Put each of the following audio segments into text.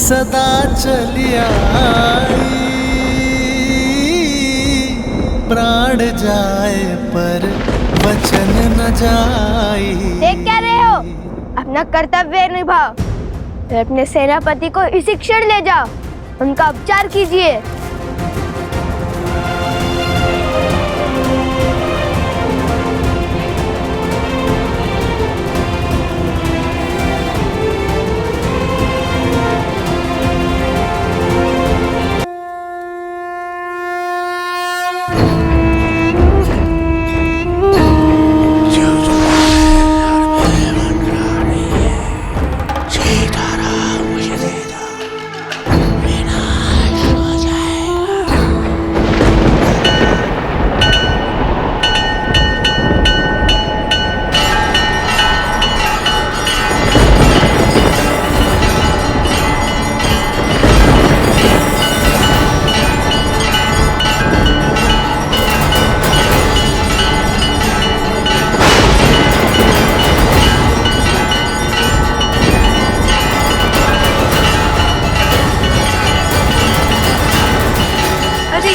सदा चली आई, प्राण जाए पर वचन न जाई। देख क्या रहे हो? अपना कर्तव्य निभाओ। तो अपने सेनापति को इसी क्षण ले जाओ, उनका उपचार कीजिए।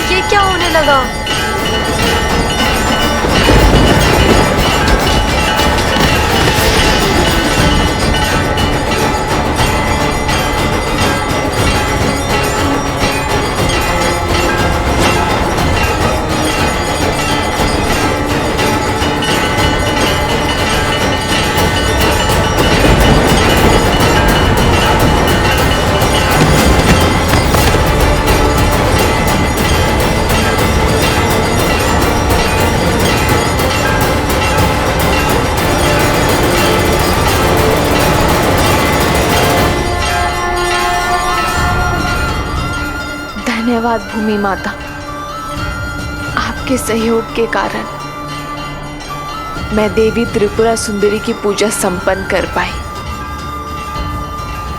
ये क्या होने लगा? धन्यवाद भूमि माता, आपके सहयोग के कारण मैं देवी त्रिपुरा सुंदरी की पूजा संपन्न कर पाई।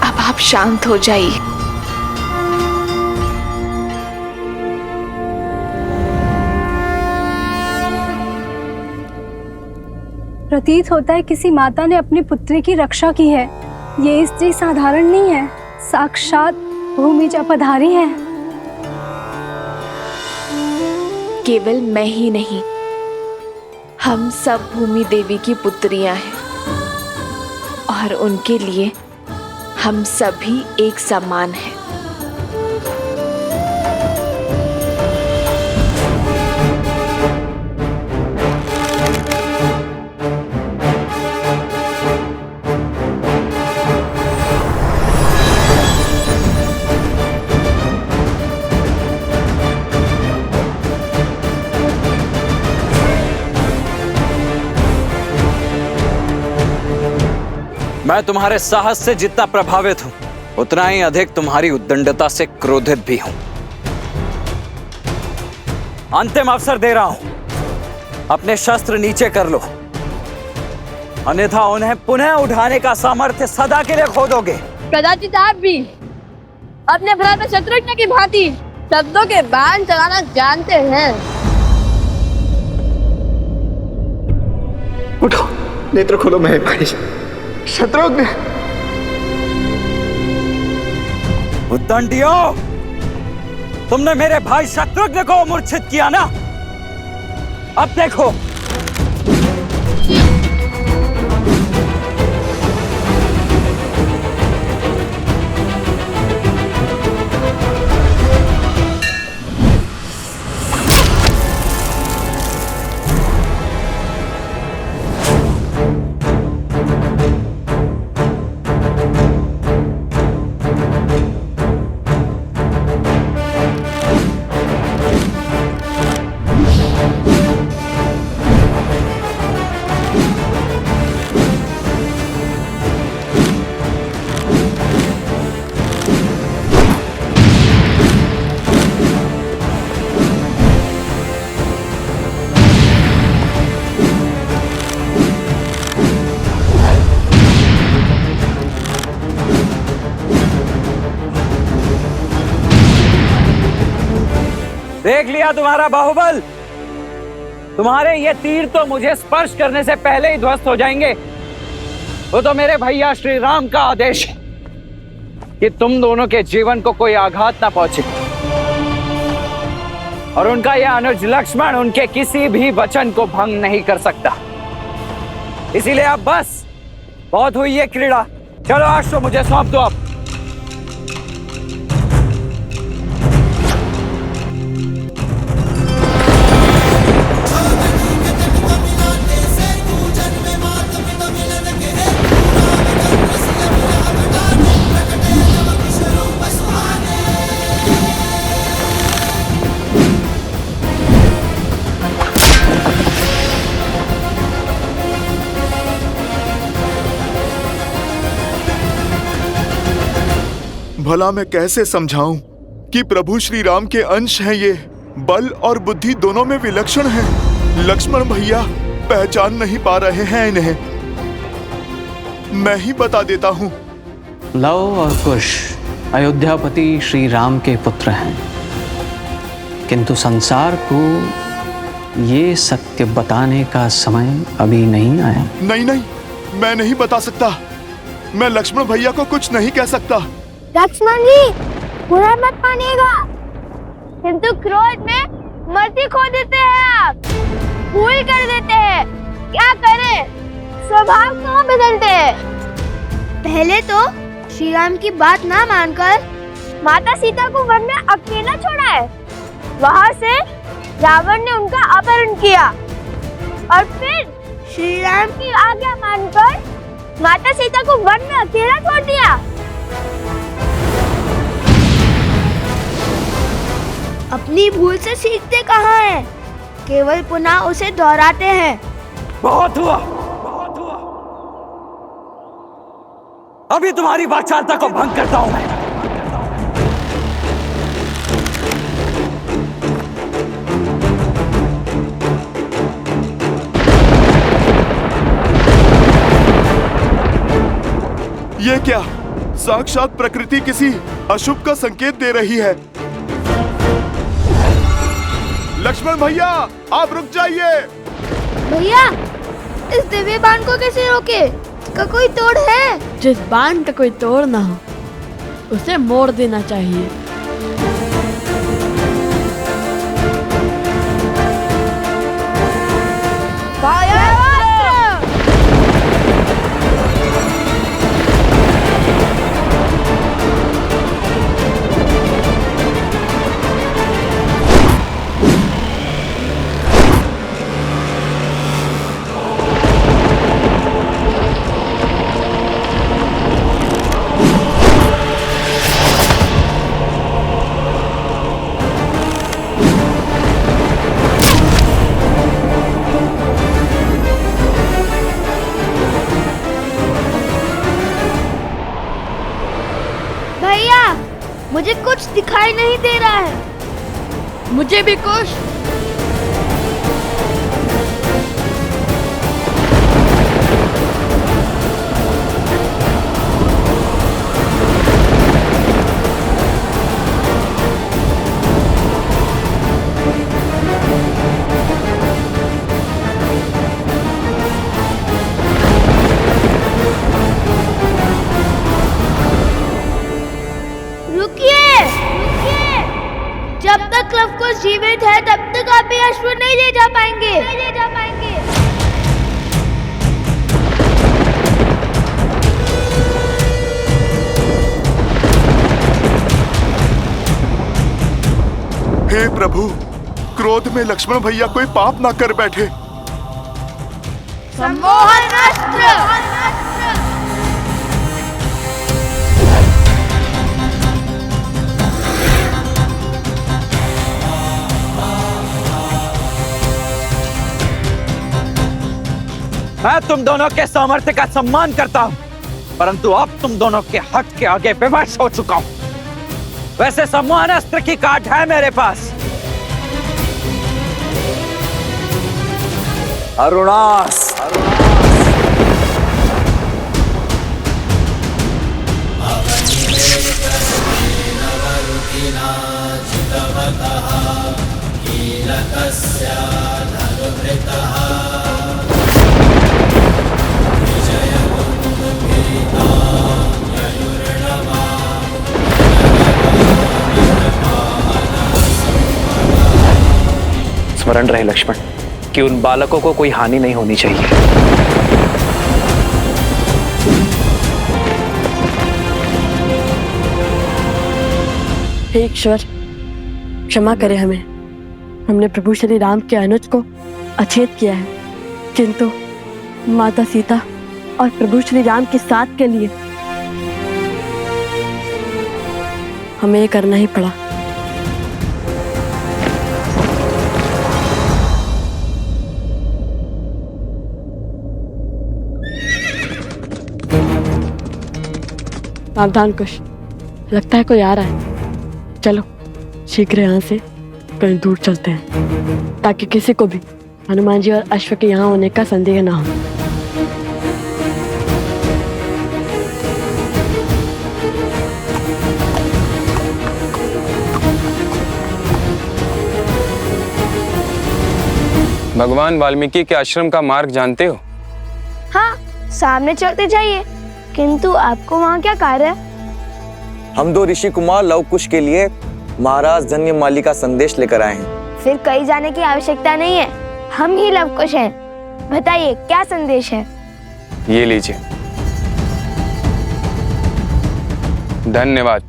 अब आप शांत हो जाइए। प्रतीत होता है किसी माता ने अपनी पुत्री की रक्षा की है। ये स्त्री साधारण नहीं है, साक्षात भूमिजा पधारी है। केवल मैं ही नहीं, हम सब भूमि देवी की पुत्रियां हैं और उनके लिए हम सभी एक समान हैं। मैं तुम्हारे साहस से जितना प्रभावित हूं, उतना ही अधिक तुम्हारी उद्दंडता से क्रोधित भी हूं। अंतिम अवसर दे रहा हूं, अपने शस्त्र नीचे कर लो, अन्यथा उन्हें पुनः उठाने का सामर्थ्य सदा के लिए खो दोगे। कदाचित आप भी अपने भ्राता शत्रुघ्न की भांति शब्दों के बाण चलाना जानते हैं। उठो, नेत्र खोलो मेरे भाई शत्रुघ्न। उद्दंडियों, तुमने मेरे भाई शत्रुघ्न को मूर्छित किया ना? अब देखो। देख लिया तुम्हारा बाहुबल। तुम्हारे ये तीर तो मुझे स्पर्श करने से पहले ही ध्वस्त हो जाएंगे। वो तो मेरे भैया श्री राम का आदेश है। कि तुम दोनों के जीवन को कोई आघात ना पहुंचे और उनका यह अनुज लक्ष्मण उनके किसी भी वचन को भंग नहीं कर सकता। इसीलिए अब बस बहुत हुई ये क्रीड़ा, चलो आज तो मुझे सौंप दो अब। भला मैं कैसे समझाऊं कि प्रभु श्री राम के अंश हैं ये, बल और बुद्धि दोनों में विलक्षण हैं। लक्ष्मण भैया पहचान नहीं पा रहे हैं इन्हें। मैं ही बता देता हूं। लव और कुश अयोध्यापति श्री राम के पुत्र हैं, किंतु संसार को ये सत्य बताने का समय अभी नहीं आया। नहीं नहीं, मैं नहीं बता सकता। मैं लक्ष्मण भैया को कुछ नहीं कह सकता। लक्ष्मण जी, बुरा मत मानिएगा, किंतु क्रोध में मर्जी खो देते हैं आप, भूल कर देते हैं। क्या करें, स्वभाव क्यों बदलते हैं? पहले तो श्री राम की बात ना मानकर माता सीता को वन में अकेला छोड़ा है, वहाँ से रावण ने उनका अपहरण किया और फिर श्री राम की आज्ञा मानकर माता सीता को वन में अकेला छोड़ दिया। अपनी भूल से सीखते कहाँ हैं, केवल पुनः उसे दोहराते हैं। बहुत हुआ, बहुत हुआ। अभी तुम्हारी वाचालता को भंग करता हूं मैं। ये क्या? साक्षात प्रकृति किसी अशुभ का संकेत दे रही है। लक्ष्मण भैया, आप रुक जाइए। भैया, इस दिव्य बाण को कैसे रोके? इसका कोई तोड़ है? जिस बाण का कोई तोड़ ना हो, उसे मोड़ देना चाहिए। मुझे कुछ दिखाई नहीं दे रहा है। मुझे भी कुछ। जब तक लव कुश जीवित है तब तक आप ये अश्व नहीं ले जा पाएंगे। हे प्रभु, क्रोध में लक्ष्मण भैया कोई पाप ना कर बैठे। सम्मोहन अस्त्र। मैं तुम दोनों के सामर्थ्य का सम्मान करता हूं, परंतु अब तुम दोनों के हट के आगे विवश हो चुका हूं। वैसे सम्मोहन अस्त्र की काट है मेरे पास। अरुणास, स्मरण रहे लक्ष्मण कि उन बालकों को कोई हानि नहीं होनी चाहिए। हे ईश्वर, क्षमा करें हमें। हमने प्रभु श्री राम के अनुज को अछेत किया है, किंतु माता सीता और प्रभु श्री राम के साथ के लिए हमें ये करना ही पड़ा। सावधान कुश, लगता है कोई आ रहा है। चलो शीघ्र यहाँ से कहीं दूर चलते हैं, ताकि किसी को भी हनुमान जी और अश्व के यहाँ होने का संदेह ना हो। भगवान वाल्मीकि के आश्रम का मार्ग जानते हो? हाँ, सामने चलते जाइए। किंतु आपको वहाँ क्या कार्य है? हम दो ऋषि कुमार लव कुश के लिए महाराज धन्यमाली का संदेश लेकर आए हैं। फिर कहीं जाने की आवश्यकता नहीं है, हम ही लव कुश हैं। बताइए क्या संदेश है? ये लीजिए। धन्यवाद।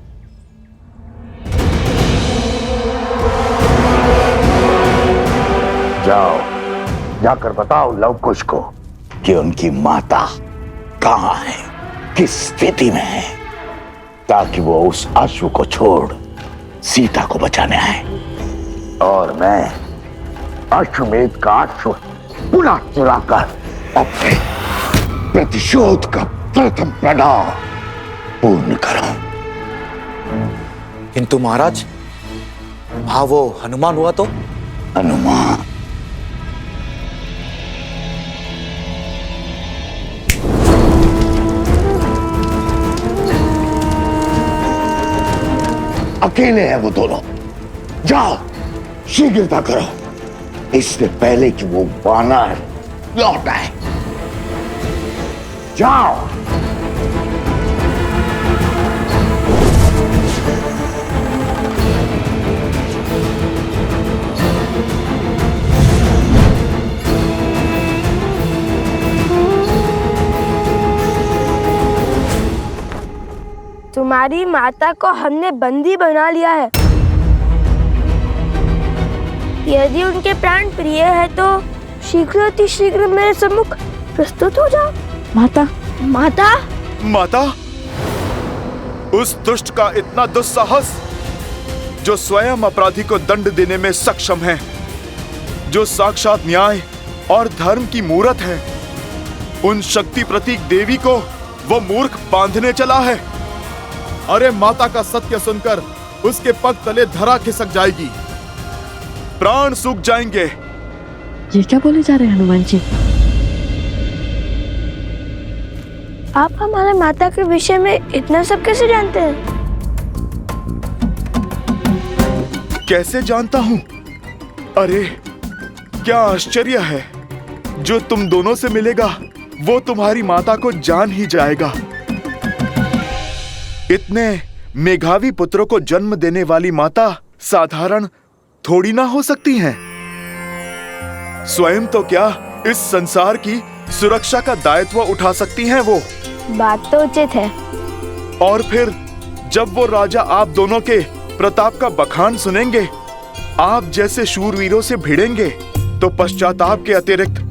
जाओ, जाकर बताओ लव कुश को कि उनकी माता कहाँ है, किस स्थिति में है, ताकि वो उस अश्व को छोड़ सीता को बचाने आए और मैं अश्वमेध का अश्व पुनः चुराकर अपने प्रतिशोध का प्रथम पड़ाव पूर्ण करूं। किंतु महाराज, हाँ वो हनुमान हुआ तो? हनुमान? अकेले हैं वो दोनों। जाओ, शीघ्रता करो, इससे पहले कि वो वानर लौट आए। जाओ। तुम्हारी माता को हमने बंदी बना लिया है। यदि उनके प्राण प्रिय है तो शीघ्र मेरे सम्मुख प्रस्तुत हो जाओ। माता, माता, माता, उस दुष्ट का इतना दुस्साहस, जो स्वयं अपराधी को दंड देने में सक्षम है, जो साक्षात न्याय और धर्म की मूरत है, उन शक्ति प्रतीक देवी को वो मूर्ख बांधने चला है। अरे माता का सत्य सुनकर उसके पग तले धरा खिसक जाएगी, प्राण सूख जाएंगे। ये क्या बोले जा रहे हैं हनुमान जी? आप हमारे माता के विषय में इतना सब कैसे जानते हैं? कैसे जानता हूं? अरे क्या आश्चर्य है, जो तुम दोनों से मिलेगा वो तुम्हारी माता को जान ही जाएगा। इतने मेघावी पुत्रों को जन्म देने वाली माता साधारण थोड़ी ना हो सकती हैं। स्वयं तो क्या इस संसार की सुरक्षा का दायित्व उठा सकती हैं वो। बात तो उचित है। और फिर जब वो राजा आप दोनों के प्रताप का बखान सुनेंगे, आप जैसे शूरवीरों से भिड़ेंगे, तो पश्चाताप के अतिरिक्त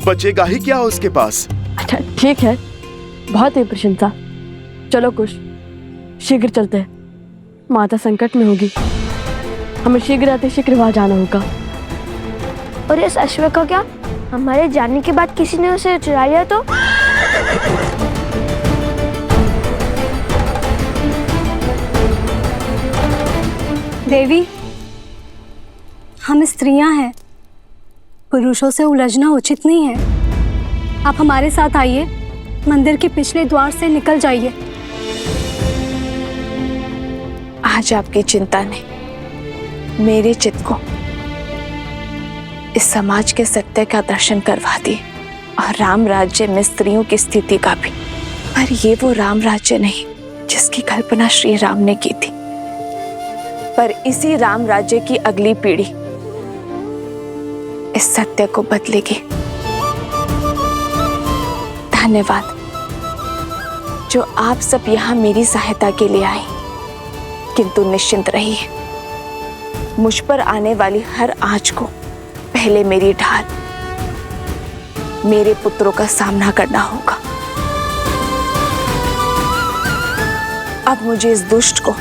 बचेगा ही क्या उसके पास। अच्छा ठीक है, बहुत ही प्रशंसा। चलो कुश, शीघ्र चलते हैं। माता संकट में होगी, हमें शीघ्र वहां जाना होगा। और इस अश्व का क्या? हमारे जाने के बाद किसी ने उसे चुरा लिया तो? देवी, हम स्त्रियां हैं, पुरुषों से उलझना उचित नहीं है। आप हमारे साथ आइए, मंदिर के पिछले द्वार से निकल जाइए। आज आपकी चिंता ने मेरे चित्त को इस समाज के सत्य का दर्शन करवा दिए, और राम राज्य में स्त्रियों की स्थिति का भी। पर ये वो राम राज्य नहीं जिसकी कल्पना श्री राम ने की थी, पर इसी राम राज्य की अगली पीढ़ी इस सत्य को बदलेगी। धन्यवाद जो आप सब यहाँ मेरी सहायता के लिए आए, किंतु निश्चिंत रहिए, मुझ पर आने वाली हर आंच को पहले मेरी ढाल, मेरे पुत्रों का सामना करना होगा। अब मुझे इस दुष्ट को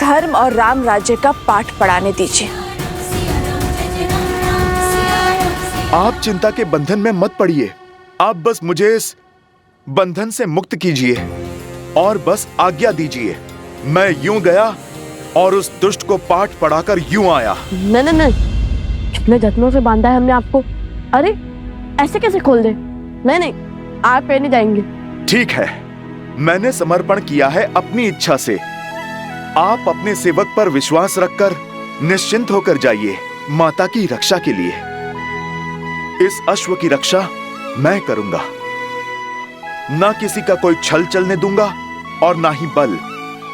धर्म और राम राज्य का पाठ पढ़ाने दीजिए। आप चिंता के बंधन में मत पड़िए, आप बस मुझे इस बंधन से मुक्त कीजिए और बस आज्ञा दीजिए। मैं यूं गया और उस दुष्ट को पाठ पढ़ाकर यूं आया। नहीं, कितने जत्नों से बांधा है हमने आपको। अरे ऐसे कैसे खोल दे? नहीं, आप पे नहीं जाएंगे। ठीक है, मैंने समर्पण किया है अपनी इच्छा से। आप अपने सेवक पर विश्वास रखकर निश्चिंत होकर जाइए माता की रक्षा के लिए। इस अश्व की रक्षा मैं करूंगा, ना किसी का कोई छल चलने दूंगा और ना ही बल।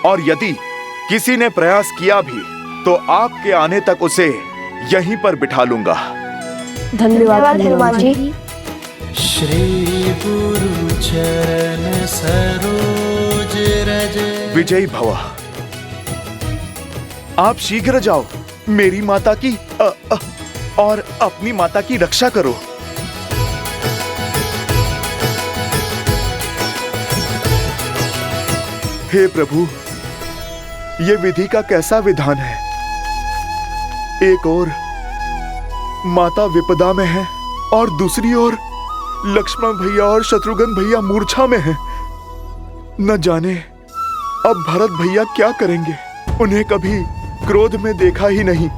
और यदि किसी ने प्रयास किया भी तो आपके आने तक उसे यहीं पर बिठा लूंगा। धन्यवाद हनुमान जी। श्री गुरु चरण सरोज रज। विजयी भव। आप शीघ्र जाओ, मेरी माता की और अपनी माता की रक्षा करो। हे प्रभु, ये विधि का कैसा विधान है। एक ओर माता विपदा में है और दूसरी ओर लक्ष्मण भैया और शत्रुघ्न भैया मूर्छा में हैं। न जाने अब भरत भैया क्या करेंगे। उन्हें कभी क्रोध में देखा ही नहीं,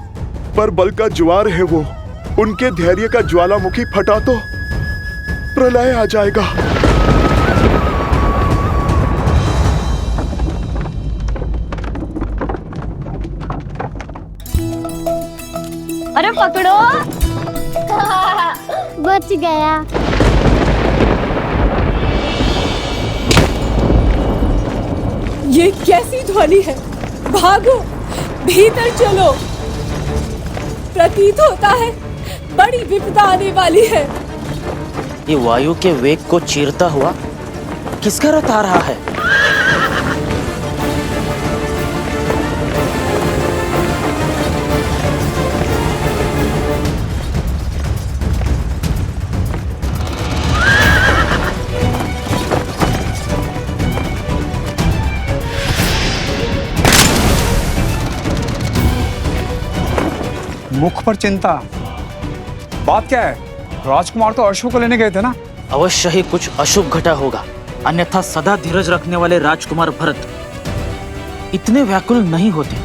पर बल का ज्वार है वो। उनके धैर्य का ज्वालामुखी फटा तो प्रलय आ जाएगा। अरे पकड़ो। बच गया। ये कैसी ध्वनि है? भागो, भीतर चलो। प्रतीत होता है बड़ी विपदा आने वाली है। ये वायु के वेग को चीरता हुआ किसका रथ आ रहा है? मुख पर चिंता, बात क्या है? राजकुमार तो अश्व को लेने गए थे ना? अवश्य ही कुछ अशुभ घटा होगा, अन्यथा सदा धीरज रखने वाले राजकुमार भरत इतने व्याकुल नहीं होते।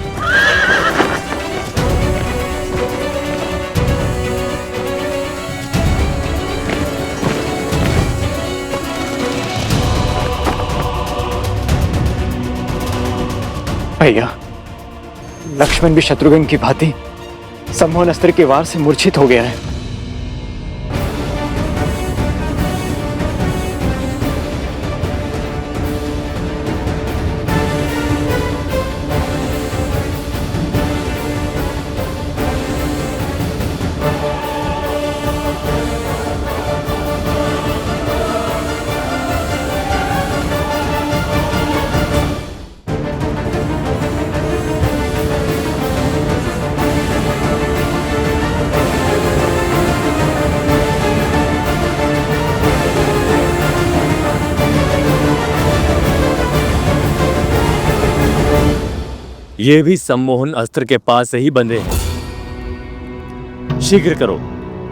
भैया, लक्ष्मण भी शत्रुघ्न की भांति सम्मोहन अस्त्र के वार से मूर्छित हो गया है। ये भी सम्मोहन अस्त्र के पास से ही बंधे हैं। शीघ्र करो,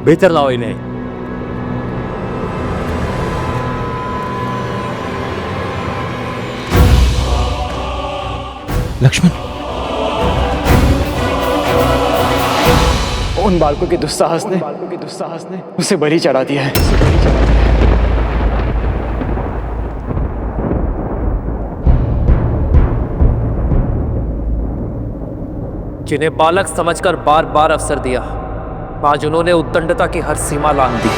भीतर लाओ इन्हें। लक्ष्मण, उन बालकों के दुस्साहस ने उसे बलि चढ़ा दिया है। जिन्हें बालक समझकर बार बार अवसर दिया, आज उन्होंने उद्दंडता की हर सीमा लांघ दी।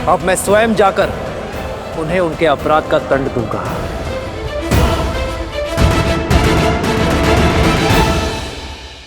अब मैं स्वयं जाकर उन्हें उनके अपराध का दंड दूंगा।